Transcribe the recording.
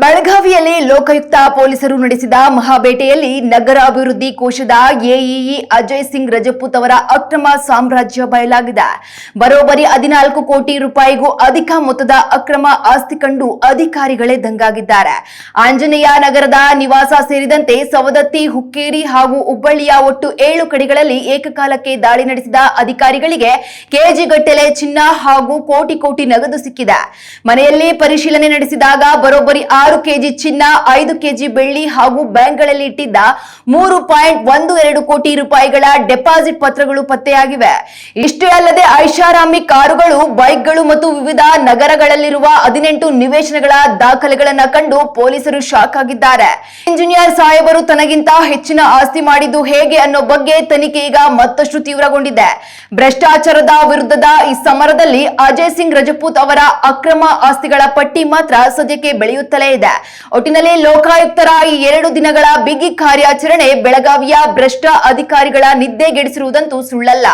ಬೆಳಗಾವಿಯಲ್ಲಿ ಲೋಕಾಯುಕ್ತ ಪೊಲೀಸರು ನಡೆಸಿದ ಮಹಾಬೇಟೆಯಲ್ಲಿ ನಗರ ಅಭಿವೃದ್ಧಿ ಕೋಶದ ಎಇಇ ಅಜಯ್ ಸಿಂಗ್ ರಜಪೂತ್ ಅವರ ಅಕ್ರಮ ಸಾಮ್ರಾಜ್ಯ ಬಯಲಾಗಿದೆ. ಬರೋಬ್ಬರಿ 14 ಕೋಟಿ ರೂಪಾಯಿಗೂ ಅಧಿಕ ಮೊತ್ತದ ಅಕ್ರಮ ಆಸ್ತಿ ಕಂಡು ಅಧಿಕಾರಿಗಳೇ ದಂಗಾಗಿದ್ದಾರೆ. ಆಂಜನೇಯ ನಗರದ ನಿವಾಸ ಸೇರಿದಂತೆ ಸವದತ್ತಿ, ಹುಕ್ಕೇರಿ ಹಾಗೂ ಹುಬ್ಬಳ್ಳಿಯ ಒಟ್ಟು 7 ಕಡೆಗಳಲ್ಲಿ ಏಕಕಾಲಕ್ಕೆ ದಾಳಿ ನಡೆಸಿದ ಅಧಿಕಾರಿಗಳಿಗೆ ಕೆಜಿಗಟ್ಟಲೆ ಚಿನ್ನ ಹಾಗೂ ಕೋಟಿ ನಗದು ಸಿಕ್ಕಿದೆ. ಮನೆಯಲ್ಲಿ ಪರಿಶೀಲನೆ ನಡೆಸಿದಾಗ ಬರೋಬ್ಬರಿ 6 ಕೆಜಿ ಚಿನ್ನ, 5 ಕೆಜಿ ಬೆಳ್ಳಿ ಹಾಗೂ ಬ್ಯಾಂಕ್ಗಳಲ್ಲಿ ಇಟ್ಟಿದ್ದ 3.12 ಕೋಟಿ ರೂಪಾಯಿಗಳ ಡೆಪಾಸಿಟ್ ಪತ್ರಗಳು ಪತ್ತೆಯಾಗಿವೆ. ಇಷ್ಟೇ ಅಲ್ಲದೆ ಐಷಾರಾಮಿ ಕಾರುಗಳು, ಬೈಕ್ಗಳು ಮತ್ತು ವಿವಿಧ ನಗರಗಳಲ್ಲಿರುವ 18 ನಿವೇಶನಗಳ ದಾಖಲೆಗಳನ್ನು ಕಂಡು ಪೊಲೀಸರು ಶಾಕ್ ಆಗಿದ್ದಾರೆ. ಇಂಜಿನಿಯರ್ ಸಾಹೇಬರು ತನಗಿಂತ ಹೆಚ್ಚಿನ ಆಸ್ತಿ ಮಾಡಿದ್ದು ಹೇಗೆ ಅನ್ನೋ ಬಗ್ಗೆ ತನಿಖೆ ಈಗ ಮತ್ತಷ್ಟು ತೀವ್ರಗೊಂಡಿದೆ. ಭ್ರಷ್ಟಾಚಾರದ ವಿರುದ್ಧದ ಈ ಸಮರದಲ್ಲಿ ಅಜಯ್ ಸಿಂಗ್ ರಜಪೂತ್ ಅವರ ಅಕ್ರಮ ಆಸ್ತಿಗಳ ಪಟ್ಟಿ ಮಾತ್ರ ಸದ್ಯಕ್ಕೆ ಬೆಳೆಯುತ್ತಲೇ ಇದೆ. ಒಟ್ಟಿನಲ್ಲಿ ಲೋಕಾಯುಕ್ತರ ಈ 2 ದಿನಗಳ ಬಿಗಿ ಕಾರ್ಯಾಚರಣೆ ಬೆಳಗಾವಿಯ ಭ್ರಷ್ಟ ಅಧಿಕಾರಿಗಳ ನಿದ್ದೆಗೆಡಿಸಿರುವುದಂತೂ ಸುಳ್ಳಲ್ಲ.